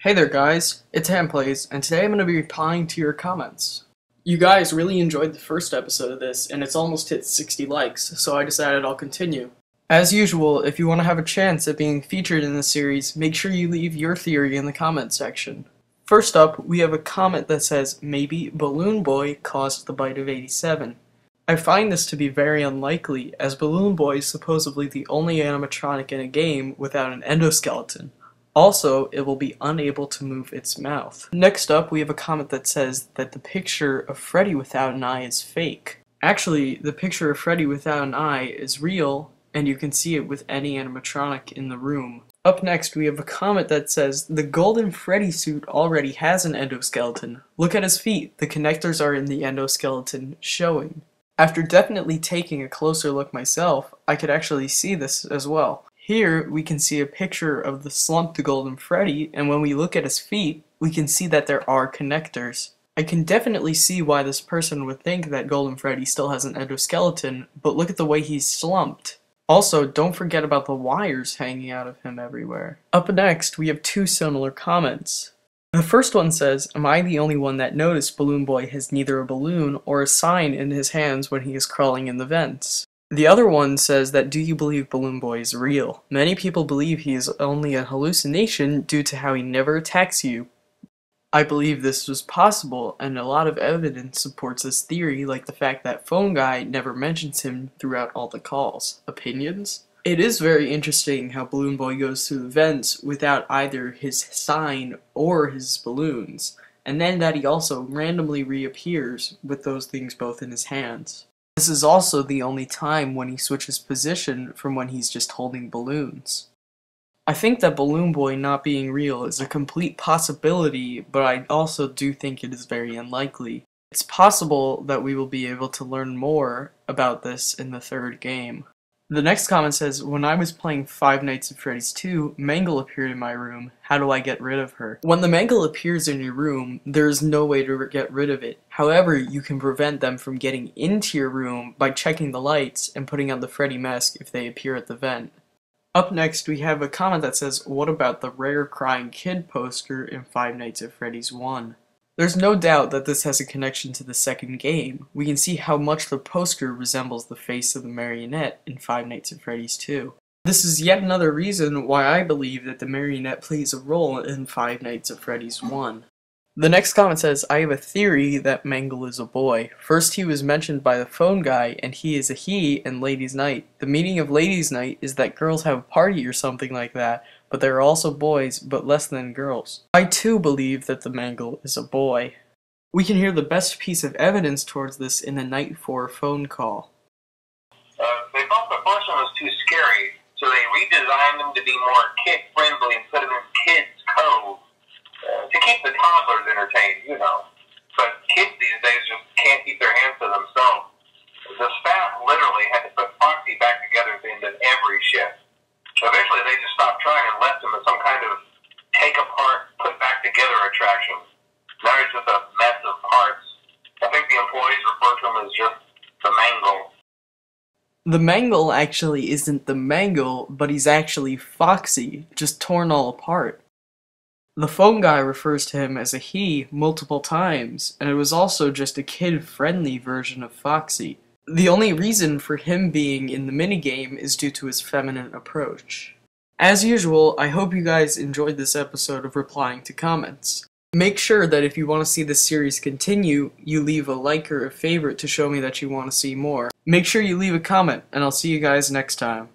Hey there guys, it's Handplays, and today I'm going to be replying to your comments. You guys really enjoyed the first episode of this, and it's almost hit 60 likes, so I decided I'll continue. As usual, if you want to have a chance at being featured in the series, make sure you leave your theory in the comment section. First up, we have a comment that says, maybe Balloon Boy caused the bite of 87. I find this to be very unlikely, as Balloon Boy is supposedly the only animatronic in a game without an endoskeleton. Also, it will be unable to move its mouth. Next up, we have a comment that says that the picture of Freddy without an eye is fake. Actually, the picture of Freddy without an eye is real, and you can see it with any animatronic in the room. Up next, we have a comment that says, the Golden Freddy suit already has an endoskeleton. Look at his feet, the connectors are in the endoskeleton showing. After definitely taking a closer look myself, I could actually see this as well. Here, we can see a picture of the slumped Golden Freddy, and when we look at his feet, we can see that there are connectors. I can definitely see why this person would think that Golden Freddy still has an endoskeleton, but look at the way he's slumped. Also, don't forget about the wires hanging out of him everywhere. Up next, we have two similar comments. The first one says, am I the only one that noticed Balloon Boy has neither a balloon or a sign in his hands when he is crawling in the vents? The other one says that do you believe Balloon Boy is real? Many people believe he is only a hallucination due to how he never attacks you. I believe this was possible, and a lot of evidence supports this theory, like the fact that Phone Guy never mentions him throughout all the calls. Opinions? It is very interesting how Balloon Boy goes through the vents without either his sign or his balloons, and then that he also randomly reappears with those things both in his hands. This is also the only time when he switches position from when he's just holding balloons. I think that Balloon Boy not being real is a complete possibility, but I also do think it is very unlikely. It's possible that we will be able to learn more about this in the third game. The next comment says, when I was playing Five Nights at Freddy's 2, Mangle appeared in my room. How do I get rid of her? When the Mangle appears in your room, there is no way to get rid of it. However, you can prevent them from getting into your room by checking the lights and putting on the Freddy mask if they appear at the vent. Up next, we have a comment that says, what about the rare crying kid poster in Five Nights at Freddy's 1? There's no doubt that this has a connection to the second game. We can see how much the poster resembles the face of the marionette in Five Nights at Freddy's 2. This is yet another reason why I believe that the marionette plays a role in Five Nights at Freddy's 1. The next comment says, I have a theory that Mangle is a boy. First he was mentioned by the Phone Guy, and he is a he in Ladies' Night. The meaning of Ladies' Night is that girls have a party or something like that, but there are also boys, but less than girls. I too believe that the Mangle is a boy. We can hear the best piece of evidence towards this in the Night 4 phone call. They thought the first one was too scary, so they redesigned them to be more kid-friendly and put them in kids' code to keep the toddlers entertained, you know. But kids these days just can't keep their hands to themselves. The staff literally had to put Foxy back together at the end of every shift. Eventually they just stopped trying and left him as some kind of take-apart, put-back-together attraction. Now he's just a mess of parts. I think the employees refer to him as just the Mangle. The Mangle actually isn't the Mangle, but he's actually Foxy, just torn all apart. The Phone Guy refers to him as a he multiple times, and it was also just a kid-friendly version of Foxy. The only reason for him being in the minigame is due to his feminine approach. As usual, I hope you guys enjoyed this episode of replying to comments. Make sure that if you want to see this series continue, you leave a like or a favorite to show me that you want to see more. Make sure you leave a comment, and I'll see you guys next time.